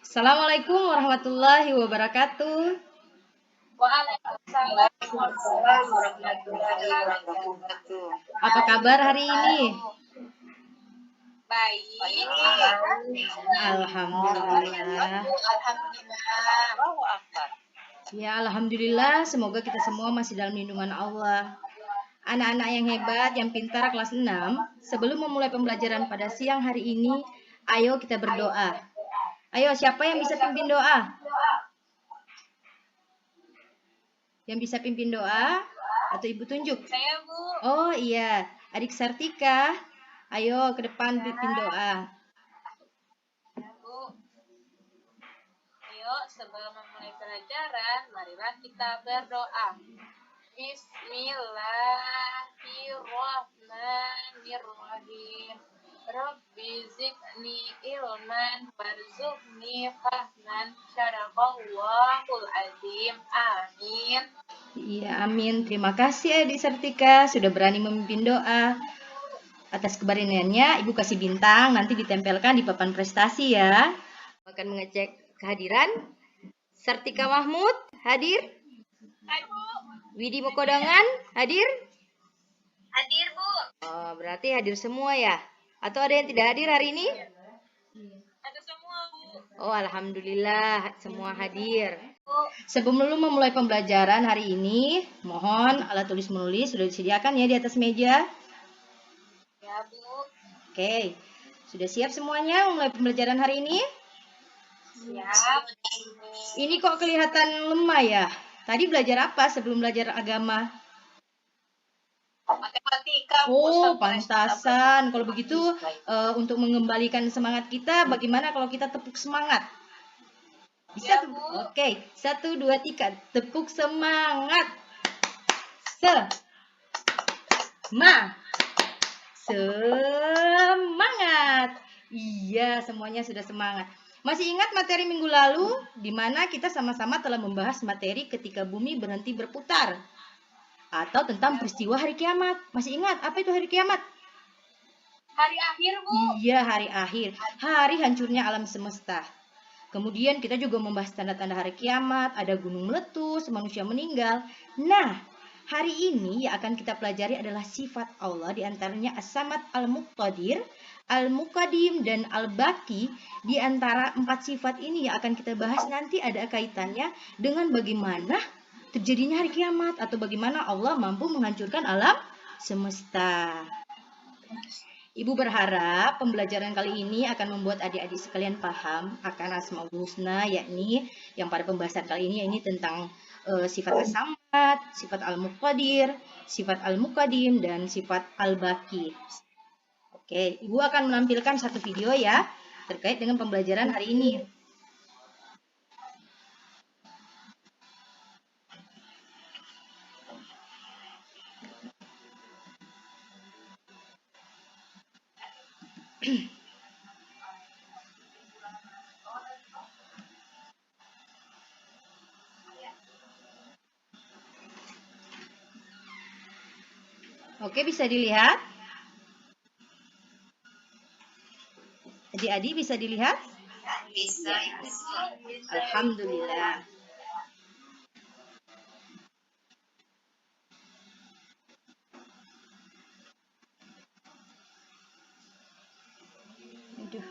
Assalamualaikum warahmatullahi wabarakatuh. Waalaikumsalam warahmatullahi wabarakatuh. Apa kabar hari ini? Baik. Alhamdulillah. Ya, alhamdulillah. Semoga kita semua masih dalam lindungan Allah. Anak-anak yang hebat, yang pintar kelas 6, sebelum memulai pembelajaran pada siang hari ini, ayo kita berdoa. Ayo, siapa yang bisa pimpin doa? Yang bisa pimpin doa? Atau Ibu tunjuk? Saya, Bu. Oh iya, Adik Sartika. Ayo ke depan pimpin doa. Ya, Bu. Ayo, sebelum memulai pelajaran, marilah kita berdoa. Bismillahirrahmanirrahim. Rabbi zidni ilman warzuqni fahman. Syadaqallahul azim. Amin. Iya, amin. Terima kasih Adik Sartika sudah berani memimpin doa. Atas keberaniannya, Ibu kasih bintang, nanti ditempelkan di papan prestasi ya. Akan mengecek kehadiran. Sartika Mahmud, hadir? Hai, Bu. Widi Mokodangan, hadir? Hadir, Bu. Oh, berarti hadir semua ya? Atau ada yang tidak hadir hari ini? Ada semua, Bu. Oh, alhamdulillah semua hadir. Bu. Sebelum memulai pembelajaran hari ini, mohon alat tulis menulis sudah disediakan ya di atas meja. Ya, Bu. Oke, sudah siap semuanya memulai pembelajaran hari ini? Siap. Ini kok kelihatan lemah ya? Tadi belajar apa sebelum belajar agama? Matematika. Oh, pantasan. Kalau begitu, untuk mengembalikan semangat kita, bagaimana kalau kita tepuk semangat? Bisa Ya, tuh? Bu. Oke, 1, 2, 3. Tepuk semangat. Semangat. Iya, semuanya sudah semangat. Masih ingat materi minggu lalu di mana kita sama-sama telah membahas materi ketika bumi berhenti berputar atau tentang peristiwa hari kiamat. Masih ingat apa itu hari kiamat? Hari akhir, Bu. Iya, hari akhir. Hari hancurnya alam semesta. Kemudian kita juga membahas tanda-tanda hari kiamat, ada gunung meletus, manusia meninggal. Nah, hari ini yang akan kita pelajari adalah sifat Allah, diantaranya As-Samad, Al-Muqtadir, Al-Muqadim, dan Al-Baqi. Di antara 4 sifat ini yang akan kita bahas nanti ada kaitannya dengan bagaimana terjadinya hari kiamat atau bagaimana Allah mampu menghancurkan alam semesta. Ibu berharap pembelajaran kali ini akan membuat adik-adik sekalian paham akan Asmaul Husna, yakni yang pada pembahasan kali ini tentang sifat As-Samad, sifat Al-Muqtadir, sifat Al-Muqadim, dan sifat Al-Baqi. Oke, Ibu akan menampilkan satu video ya terkait dengan pembelajaran hari ini. Oke, bisa dilihat? Adik-adik bisa dilihat? Bisa. Alhamdulillah. Aduh.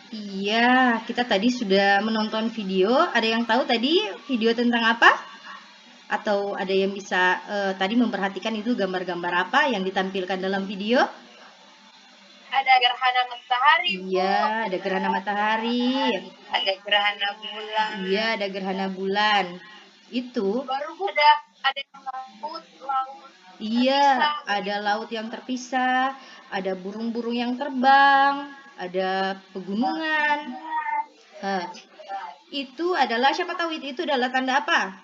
Iya, kita tadi sudah menonton video. Ada yang tahu tadi video tentang apa? Atau ada yang bisa tadi memperhatikan itu gambar-gambar apa yang ditampilkan dalam video? Ada gerhana matahari, Bu. Iya, ada gerhana matahari. Ada gerhana bulan. Iya, ada gerhana bulan. Itu. Baru ada laut. Iya, ada laut yang terpisah, ada burung-burung yang terbang, ada pegunungan. Itu adalah, siapa tahu itu adalah tanda apa?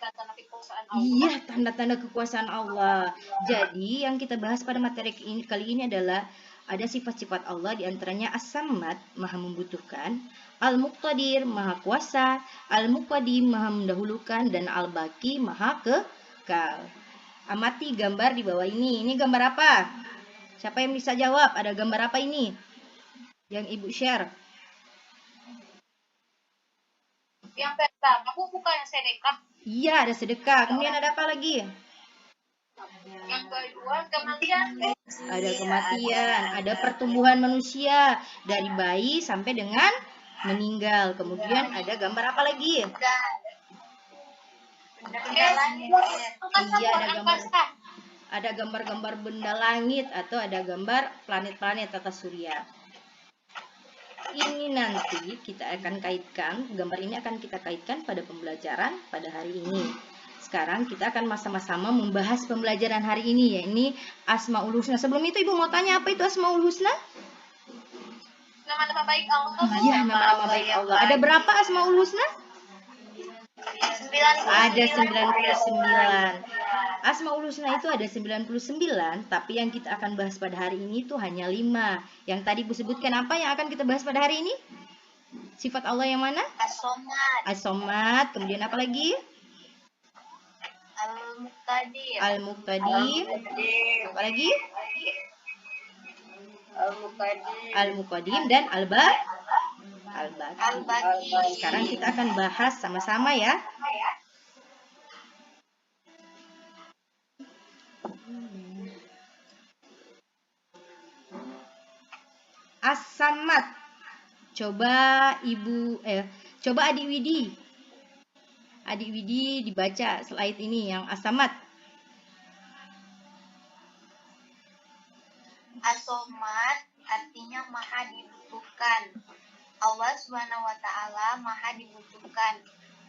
Tanda kekuasaan Allah. Iya, tanda-tanda kekuasaan Allah. Jadi, yang kita bahas pada materi kali ini adalah ada sifat-sifat Allah, diantaranya As-Samad, maha membutuhkan, Al-Muqtadir, maha kuasa, Al-Muqaddim, maha mendahulukan, dan Al-Baqi, maha kekal. Amati gambar di bawah ini. Ini gambar apa? Siapa yang bisa jawab? Ada gambar apa ini? Yang Ibu share. Yang pertama, Bu, bukan yang sedekah. Iya, ada sedekah. Kemudian ada apa lagi? Yang kedua, kematian. Ada kematian, ada pertumbuhan manusia dari bayi sampai dengan meninggal. Kemudian ada gambar apa lagi? Iya, ada gambar-gambar benda langit atau ada gambar planet-planet tata surya. Ini nanti kita akan kaitkan, gambar ini akan kita kaitkan pada pembelajaran pada hari ini. Sekarang kita akan sama-sama membahas pembelajaran hari ini, yakni Asmaul Husna. Sebelum itu Ibu mau tanya, apa itu Asmaul Husna? Nama-nama baik Allah. Iya, nama-nama baik Allah. Ada berapa Asmaul Husna? Ada 99. Asmaul Husna itu ada 99, tapi yang kita akan bahas pada hari ini itu hanya 5. Yang tadi Bu sebutkan apa yang akan kita bahas pada hari ini? Sifat Allah yang mana? As-Somad. As-Somad. Kemudian apa lagi? Al-Muqtadir. Al-Muqtadir. Apa lagi? Al-Muqaddim dan Al-Baqi. Sekarang kita akan bahas sama-sama ya. As-Samad. Coba coba Adik Widi. Adik Widi dibaca slide ini yang As-Samad. As-Somad artinya maha dibutuhkan. Allah Subhanahu wa Ta'ala maha dibutuhkan.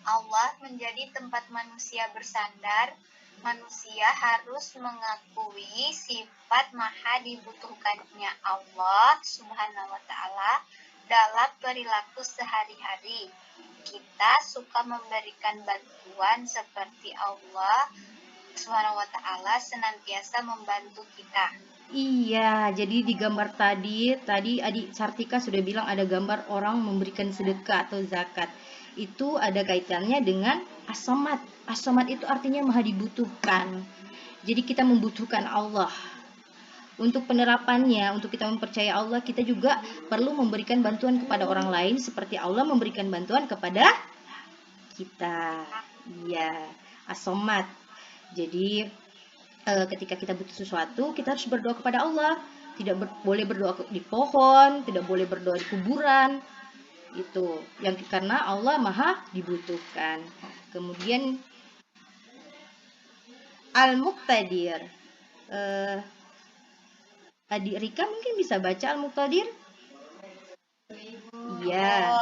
Allah menjadi tempat manusia bersandar. Manusia harus mengakui sifat maha dibutuhkannya Allah Subhanahu wa Ta'ala dalam perilaku sehari-hari. Kita suka memberikan bantuan seperti Allah Subhanahu wa Ta'ala senantiasa membantu kita. Iya, jadi di gambar tadi Adik Sartika sudah bilang ada gambar orang memberikan sedekah atau zakat. Itu ada kaitannya dengan As-Somad. As-Somad itu artinya maha dibutuhkan. Jadi kita membutuhkan Allah. Untuk penerapannya, untuk kita mempercayai Allah, kita juga perlu memberikan bantuan kepada orang lain seperti Allah memberikan bantuan kepada kita. Iya, As-Somad. Jadi ketika kita butuh sesuatu, kita harus berdoa kepada Allah. Tidak boleh berdoa di pohon, tidak boleh berdoa di kuburan. Itu yang karena Allah maha dibutuhkan. Kemudian Al-Muqtadir. Adik Rika mungkin bisa baca Al-Muqtadir? Iya.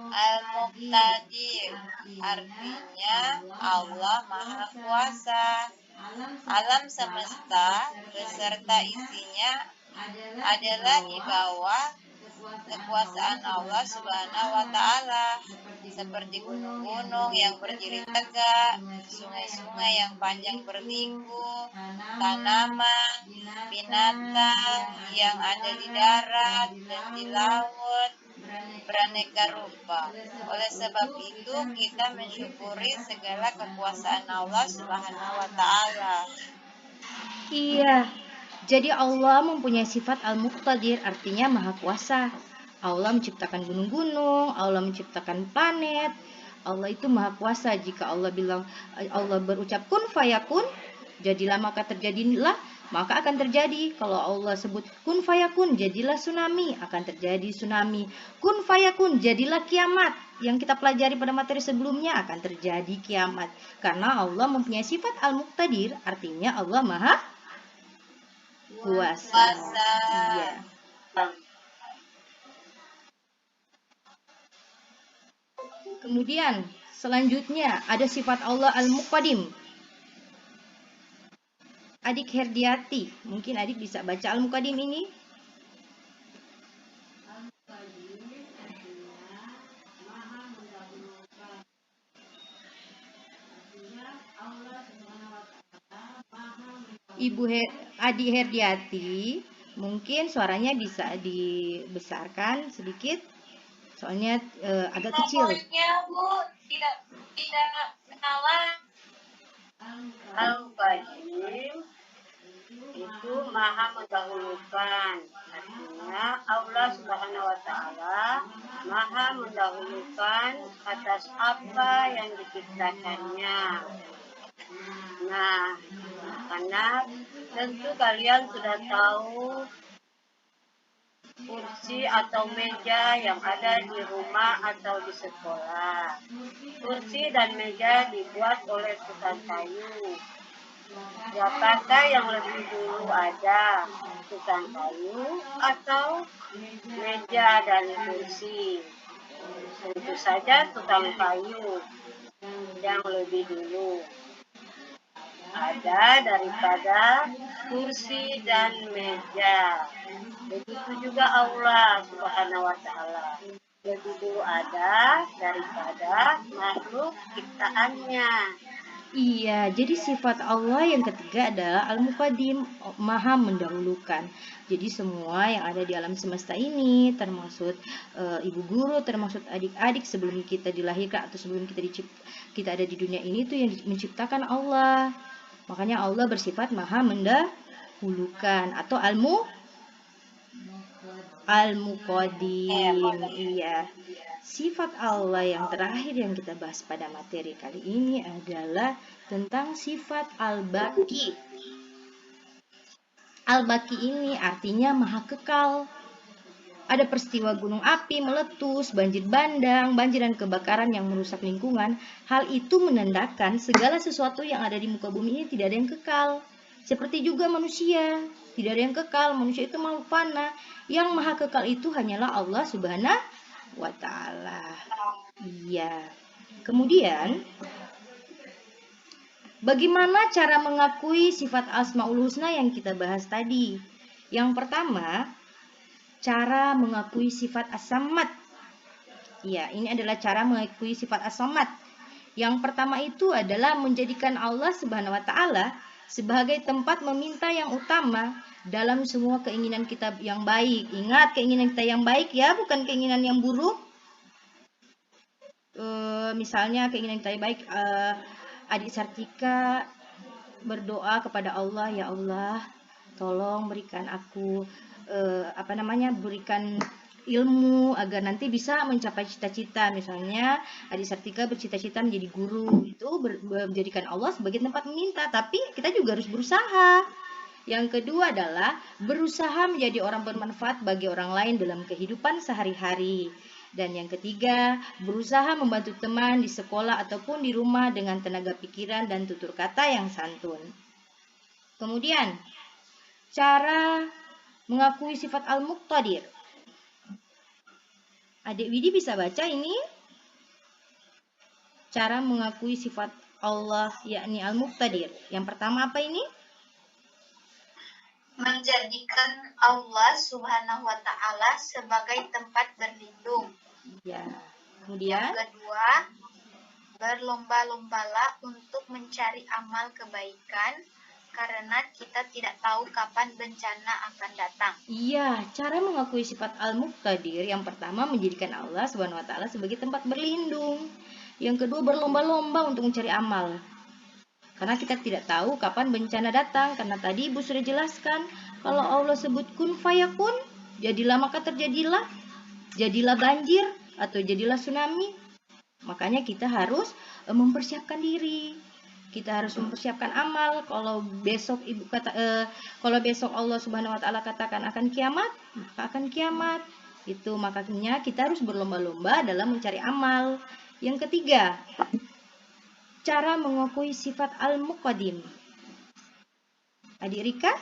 Al-Muqtadir artinya Allah Maha Kuasa. Alam semesta beserta isinya adalah di bawah kekuasaan Allah Subhanahu wa Ta'ala, seperti gunung-gunung yang berdiri tegak, sungai-sungai yang panjang berliku, tanaman, binatang yang ada di darat dan di laut, beraneka rupa. Oleh sebab itu, kita mensyukuri segala kekuasaan Allah Subhanahu wa Ta'ala. Iya, jadi Allah mempunyai sifat Al-Muqtadir, artinya Maha Kuasa. Allah menciptakan gunung-gunung, Allah menciptakan planet. Allah itu Maha Kuasa. Jika Allah berucap kun fayakun, jadilah maka terjadilah, maka akan terjadi. Kalau Allah sebut kun fayakun, jadilah tsunami, akan terjadi tsunami. Kun fayakun, jadilah kiamat. Yang kita pelajari pada materi sebelumnya, akan terjadi kiamat. Karena Allah mempunyai sifat Al-Muqtadir, artinya Allah Maha Kuasa. Iya. Kemudian selanjutnya ada sifat Allah Al-Muqaddim. Adik Herdiati, mungkin adik bisa baca Al-Muqaddim ini? Adik Herdiati, mungkin suaranya bisa dibesarkan sedikit, soalnya agak kecil. Pokoknya Bu tidak kenalan. Al-Qadim itu maha mendahulukan, artinya Allah Subhanahu wa Ta'ala maha mendahulukan atas apa yang diciptakannya. Nah, karena tentu kalian sudah tahu kursi atau meja yang ada di rumah atau di sekolah. Kursi dan meja dibuat oleh tukang kayu. Siapakah yang lebih dulu ada, tukang kayu atau meja dan kursi? Tentu saja tukang kayu yang lebih dulu ada daripada kursi dan meja. Begitu juga Allah Subhanahu wa Ta'ala lebih dulu ada daripada makhluk ciptaannya. Iya, jadi sifat Allah yang ketiga adalah Al-Muqaddim, maha mendahulukan. Jadi semua yang ada di alam semesta ini, termasuk ibu guru, termasuk adik-adik sebelum kita dilahirkan atau sebelum kita ada di dunia ini, itu yang menciptakan Allah. Makanya Allah bersifat maha mendahulukan atau Al-Muqaddim. Iya. Sifat Allah yang terakhir yang kita bahas pada materi kali ini adalah tentang sifat Al-Baqi. Al-Baqi ini artinya maha kekal. Ada peristiwa gunung api meletus, banjir bandang, banjir dan kebakaran yang merusak lingkungan. Hal itu menandakan segala sesuatu yang ada di muka bumi ini tidak ada yang kekal. Seperti juga manusia, tidak ada yang kekal. Manusia itu makhluk fana. Yang maha kekal itu hanyalah Allah Subhanahu wa Ta'ala. Iya. Kemudian, bagaimana cara mengakui sifat Asmaul Husna yang kita bahas tadi? Yang pertama, cara mengakui sifat As-Samad. Ya, ini adalah cara mengakui sifat As-Samad. Yang pertama itu adalah menjadikan Allah Subhanahu wa Ta'ala sebagai tempat meminta yang utama dalam semua keinginan kita yang baik. Ingat, keinginan kita yang baik ya, bukan keinginan yang buruk. Misalnya keinginan kita yang baik, adik Sartika berdoa kepada Allah, ya Allah, tolong berikan aku berikan ilmu agar nanti bisa mencapai cita-cita. Misalnya adik Sartika bercita-cita menjadi guru, itu menjadikan Allah sebagai tempat meminta, tapi kita juga harus berusaha. Yang kedua adalah berusaha menjadi orang bermanfaat bagi orang lain dalam kehidupan sehari-hari. Dan yang ketiga, berusaha membantu teman di sekolah ataupun di rumah dengan tenaga pikiran dan tutur kata yang santun. Kemudian, cara mengakui sifat Al-Muqtadir. Adik Widi bisa baca ini? Cara mengakui sifat Allah yakni Al-Muqtadir. Yang pertama apa ini? menjadikan Allah Subhanahu wa Ta'ala sebagai tempat berlindung. Ya. Yang Kemudian kedua, berlomba-lombalah untuk mencari amal kebaikan karena kita tidak tahu kapan bencana akan datang. iya, cara mengakui sifat Al-Muqtadir yang pertama menjadikan Allah Subhanahu wa taala sebagai tempat berlindung. Yang kedua berlomba-lomba untuk mencari amal. Karena kita tidak tahu kapan bencana datang. Karena tadi Ibu sudah jelaskan, kalau Allah sebut kun fayakun, jadilah maka terjadilah. Jadilah banjir atau jadilah tsunami. Makanya kita harus mempersiapkan diri. Kita harus mempersiapkan amal. Kalau besok kalau besok Allah Subhanahu wa taala katakan akan kiamat, maka akan kiamat. Itu makanya kita harus berlomba-lomba dalam mencari amal. Yang ketiga, cara mengakui sifat Al-Muqaddim. Adik Rika,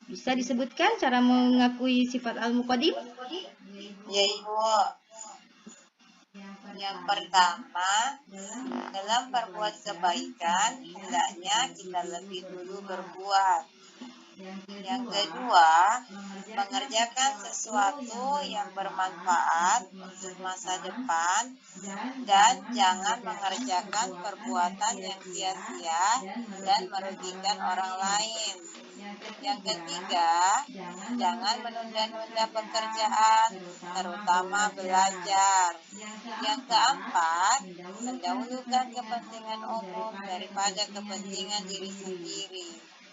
bisa disebutkan cara mengakui sifat Al-Muqaddim? Ya Ibu. Yang pertama, dalam berbuat kebaikan, hendaknya kita lebih dulu berbuat. Yang kedua, mengerjakan sesuatu yang bermanfaat untuk masa depan dan jangan mengerjakan perbuatan yang sia-sia dan merugikan orang lain. Yang ketiga, jangan menunda-nunda pekerjaan, terutama belajar. Yang keempat, mendahulukan kepentingan umum daripada kepentingan diri sendiri.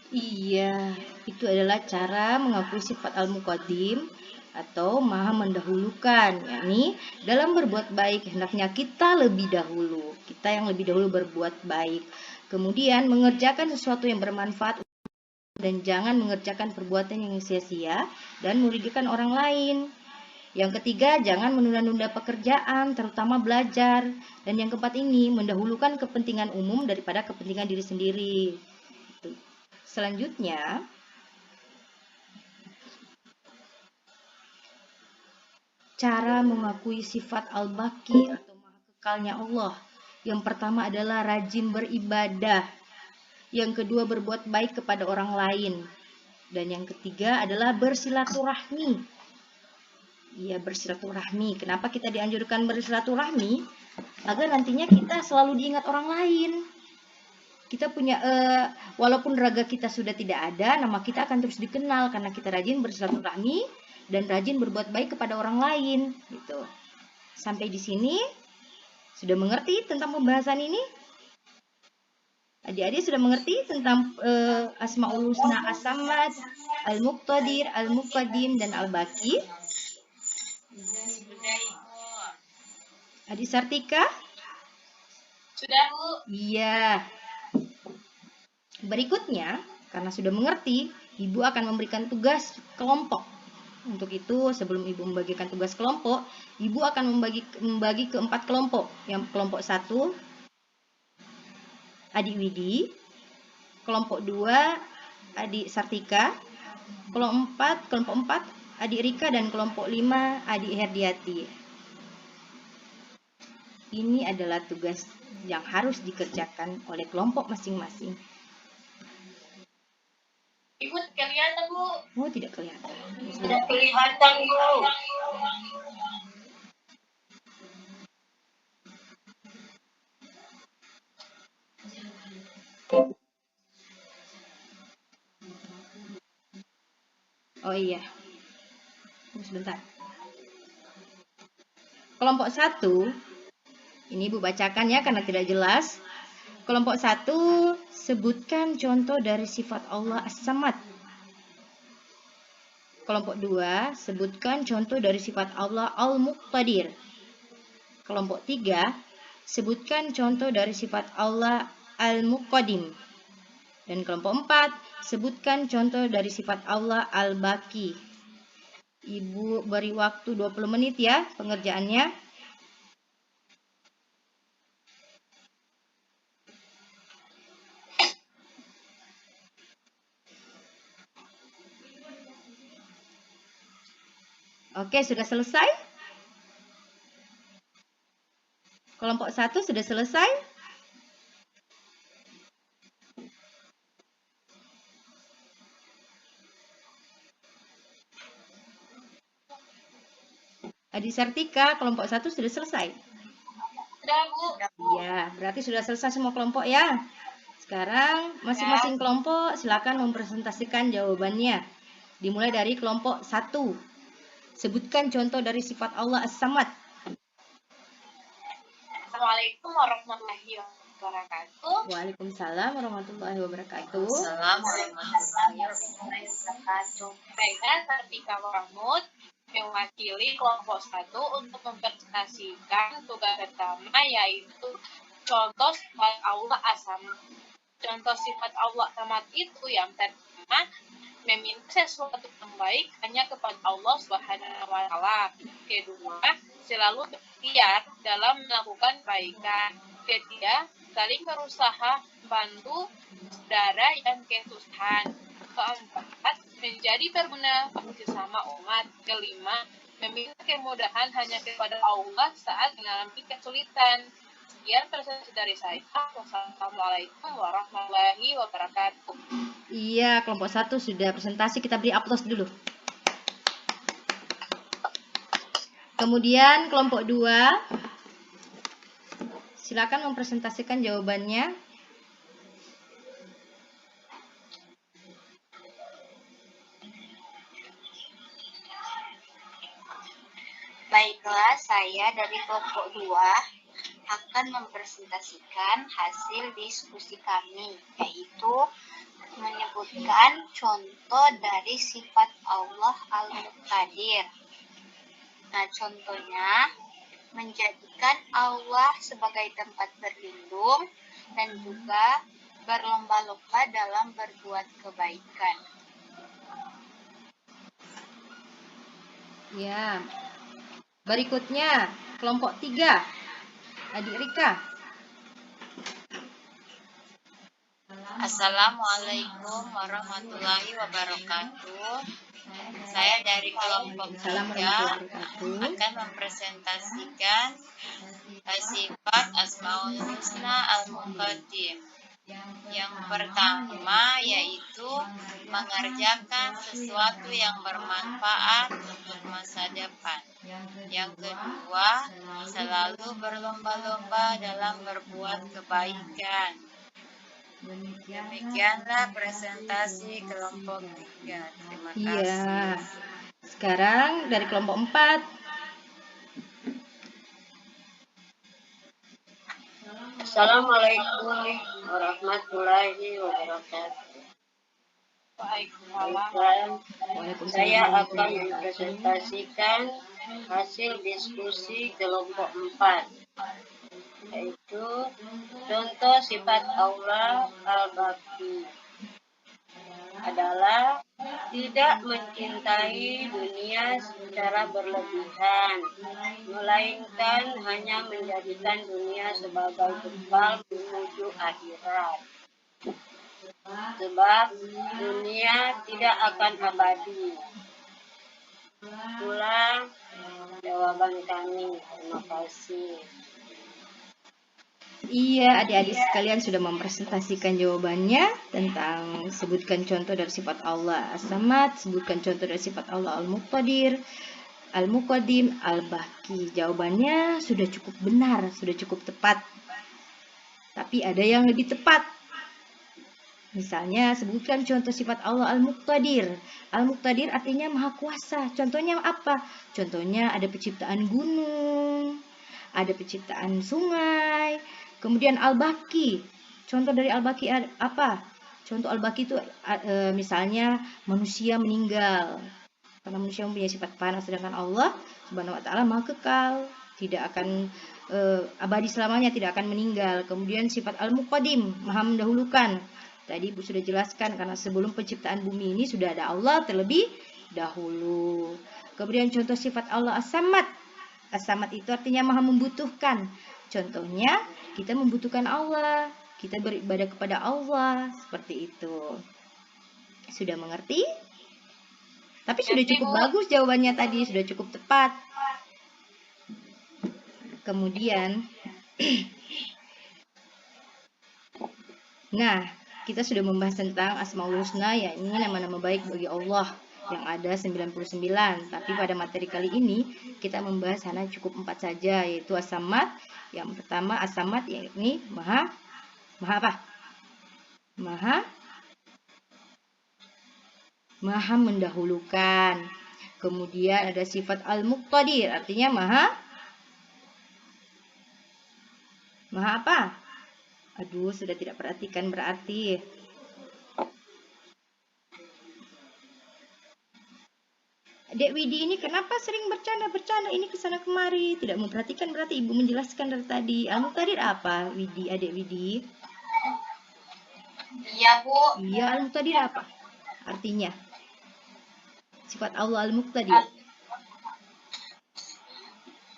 Iya, itu adalah cara mengakui sifat Al-Muqaddim atau maha mendahulukan. Yakni dalam berbuat baik hendaknya kita lebih dahulu. Kita yang lebih dahulu berbuat baik. Kemudian mengerjakan sesuatu yang bermanfaat dan jangan mengerjakan perbuatan yang sia-sia dan merugikan orang lain. Yang ketiga, jangan menunda-nunda pekerjaan, terutama belajar. Dan yang keempat ini, mendahulukan kepentingan umum daripada kepentingan diri sendiri. Selanjutnya, cara mengakui sifat Al-Baqi atau maha kekalnya Allah. Yang pertama adalah rajin beribadah. Yang kedua, berbuat baik kepada orang lain. Dan yang ketiga adalah bersilaturahmi. Iya, bersilaturahmi. Kenapa kita dianjurkan bersilaturahmi? Agar nantinya kita selalu diingat orang lain. Kita punya, walaupun raga kita sudah tidak ada, nama kita akan terus dikenal karena kita rajin bersilaturahmi dan rajin berbuat baik kepada orang lain. Gitu. Sampai di sini sudah mengerti tentang pembahasan ini? Adik-adik sudah mengerti tentang Asmaul Husna As-Samad, Al-Muqtadir, Al-Muqaddim, dan Al-Baqi? Sudah Ibu. Adik Sartika? Sudah, Bu. Iya. Berikutnya, karena sudah mengerti, Ibu akan memberikan tugas kelompok. Untuk itu, sebelum Ibu membagikan tugas kelompok, Ibu akan membagi ke 4 kelompok. Yang kelompok 1, Adik Widi. Kelompok 2, Adik Sartika. Kelompok 4, Adik Rika. Dan kelompok 5, Adik Herdiati. Ini adalah tugas yang harus dikerjakan oleh kelompok masing-masing. Ibu kelihatan, Bu. Oh, tidak kelihatan. Tidak kelihatan, Bu. Oh iya. Sebentar. Kelompok 1, ini Ibu bacakan ya karena tidak jelas. Kelompok 1, sebutkan contoh dari sifat Allah As-Samad. Kelompok 2, sebutkan contoh dari sifat Allah Al-Muqtadir. Kelompok 3, sebutkan contoh dari sifat Allah Al-Muqaddim. Dan kelompok 4, sebutkan contoh dari sifat Allah Al-Baqi. Ibu beri waktu 20 menit ya pengerjaannya. Oke, sudah selesai? Kelompok 1 sudah selesai? Adik Sartika, kelompok 1 sudah selesai? Sudah, Bu. Ya, berarti sudah selesai semua kelompok ya. Sekarang masing-masing kelompok silakan mempresentasikan jawabannya. Dimulai dari kelompok 1. Sebutkan contoh dari sifat Allah As-Samad. Assalamualaikum warahmatullahi wabarakatuh. Waalaikumsalam warahmatullahi wabarakatuh. Assalamualaikum warahmatullahi wabarakatuh. Saya Sartika Mahmud, mewakili kelompok 1 untuk mempresentasikan tugas pertama, yaitu contoh sifat Allah As-Samad. Contoh sifat Allah As-Samad itu yang pertama, meminta sesuatu yang baik hanya kepada Allah Subhanahu wa Ta'ala. Kedua, selalu berikhtiar dalam melakukan kebaikan. Ketiga, saling berusaha bantu saudara yang kesusahan. Keempat, menjadi berguna bagi sesama umat. Kelima, meminta kemudahan hanya kepada Allah saat mengalami kesulitan. Sekian presentasi dari saya. Wassalamualaikum warahmatullahi wabarakatuh. Iya, kelompok 1 sudah presentasi, kita beri aplaus dulu. Kemudian kelompok 2, silakan mempresentasikan jawabannya. Baiklah, saya dari kelompok 2 akan mempresentasikan hasil diskusi kami, yaitu menyebutkan contoh dari sifat Allah Al-Muqtadir. Nah, contohnya menjadikan Allah sebagai tempat berlindung dan juga berlomba-lomba dalam berbuat kebaikan. Ya. Berikutnya, kelompok 3. Adik Rika. Assalamualaikum warahmatullahi wabarakatuh. Saya dari kelompok 3 Assalamualaikum warahmatullahi wabarakatuh. akan mempresentasikan sifat Asmaul Husna Al-Muqaddim. Yang pertama yaitu mengerjakan sesuatu yang bermanfaat untuk masa depan. Yang kedua, selalu berlomba-lomba dalam berbuat kebaikan. Demikianlah presentasi kelompok 3. Terima kasih. Iya. Sekarang dari kelompok 4. Assalamualaikum warahmatullahi wabarakatuh. Waalaikumsalam. Saya akan mempresentasikan hasil diskusi kelompok 4, yaitu contoh sifat Allah Al-Baqi adalah tidak mencintai dunia secara berlebihan, melainkan hanya menjadikan dunia sebagai bekal menuju akhirat. Sebab dunia tidak akan abadi. Itulah jawaban kami. Terima kasih. Iya, adik-adik sekalian sudah mempresentasikan jawabannya tentang sebutkan contoh dari sifat Allah As-Samad, sebutkan contoh dari sifat Allah Al-Muqtadir, Al-Muqaddim, Al-Baqi. Jawabannya sudah cukup benar, sudah cukup tepat. Tapi ada yang lebih tepat. Misalnya sebutkan contoh sifat Allah Al-Muqtadir. Al-Muqtadir artinya maha kuasa. Contohnya apa? Contohnya ada penciptaan gunung, ada penciptaan sungai. Kemudian Al-Baqi. Contoh dari Al-Baqi apa? Contoh Al-Baqi itu misalnya manusia meninggal. Karena manusia mempunyai sifat panas, sedangkan Allah Subhanahu wa Ta'ala maha kekal, tidak akan abadi selamanya, tidak akan meninggal. Kemudian sifat Al-Muqaddim, maha mendahulukan. Tadi Ibu sudah jelaskan, karena sebelum penciptaan bumi ini sudah ada Allah terlebih dahulu. Kemudian contoh sifat Allah As-Samad. As-Samad itu artinya maha membutuhkan. Contohnya, kita membutuhkan Allah, kita beribadah kepada Allah, seperti itu. Sudah mengerti? Tapi sudah cukup bagus jawabannya tadi, sudah cukup tepat. Kemudian, nah, kita sudah membahas tentang Asmaul Husna, yakni nama-nama baik bagi Allah. yang ada 99. Tapi pada materi kali ini kita membahas hanya cukup 4 saja, yaitu as-samad. Yang pertama as-samad, yakni maha apa? Maha mendahulukan. Kemudian ada sifat al-muqtadir, artinya maha apa? Aduh, sudah tidak perhatikan berarti. Dek Widi ini kenapa sering bercanda ini kesana kemari? Tidak memperhatikan berarti Ibu menjelaskan dari tadi. Al-muqtadir apa, Widi? Adik Widi? Iya, Bu. Iya, al-muqtadir apa? Artinya? Sifat Allah al-muqtadir.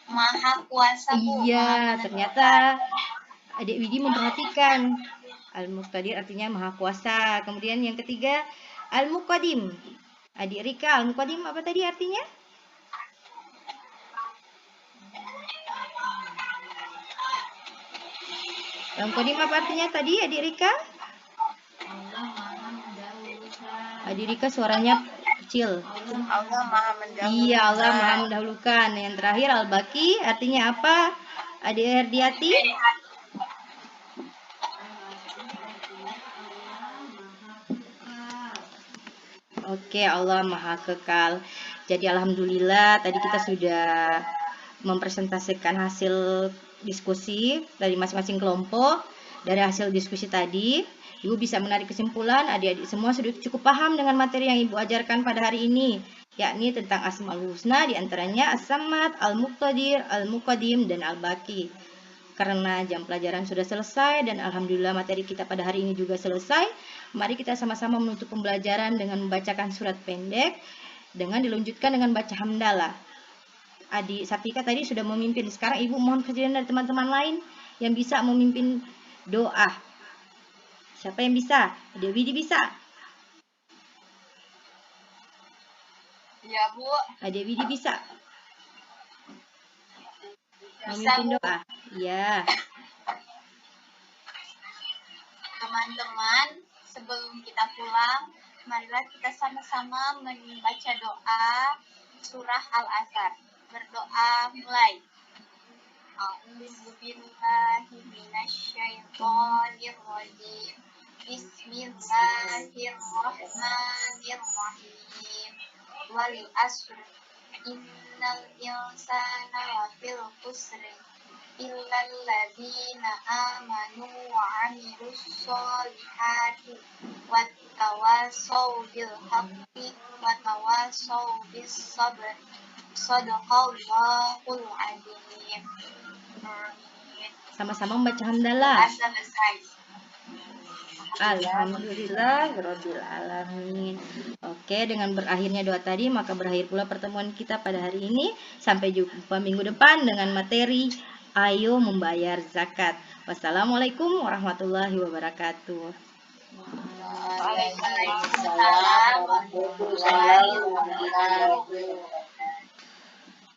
Maha kuasa, Bu. Iya, ternyata Adik Widi memperhatikan. Al-muqtadir artinya maha kuasa. Kemudian yang ketiga, al-muqaddim. Adik Rika, al-muqaddim apa tadi artinya? Al-muqaddim apa artinya tadi, Adik Rika? Adik Rika suaranya kecil. Allah Maha mendahulukan. Iya, Allah Maha mendahulukan. Yang terakhir al-baqi artinya apa? Adik Herdiati? Oke, Allah Maha Kekal. Jadi alhamdulillah tadi kita sudah mempresentasikan hasil diskusi dari masing-masing kelompok. Dari hasil diskusi tadi, Ibu bisa menarik kesimpulan adik-adik semua sudah cukup paham dengan materi yang Ibu ajarkan pada hari ini, yakni tentang Asmaul Husna, diantaranya as-samad, al-muqtadir, al-muqaddim, dan al-baqi. Karena jam pelajaran sudah selesai dan alhamdulillah materi kita pada hari ini juga selesai, mari kita sama-sama menutup pembelajaran dengan membacakan surat pendek dengan dilanjutkan dengan baca hamdalah. Adik Satika tadi sudah memimpin, sekarang Ibu mohon kehadiran dari teman-teman lain yang bisa memimpin doa. Siapa yang bisa? Adik Widi bisa? Iya, Bu. Adik Widi bisa? Bisa, Memimpin Bu. doa? Iya. Teman-teman, sebelum kita pulang, marilah kita sama-sama membaca doa surah Al-Asr. Berdoa mulai. A'udzubillahi minasyaitonirrajim. Bismillahirrahmanirrahim. Wal asr. Innal insana lafil khusr. Illal ladzina amanu wa 'amilus sholihati wattawassaw bil haqqi wattawassaw bis sabr. Shadaqallahul adzim. Sama-sama membaca hamdalah. Selesai. Alhamdulillah Rabbil Alamin. Oke, dengan berakhirnya doa tadi, maka berakhir pula pertemuan kita pada hari ini. Sampai jumpa minggu depan dengan materi Ayo Membayar Zakat. Wassalamualaikum warahmatullahi wabarakatuh. Waalaikumsalam warahmatullahi wabarakatuh.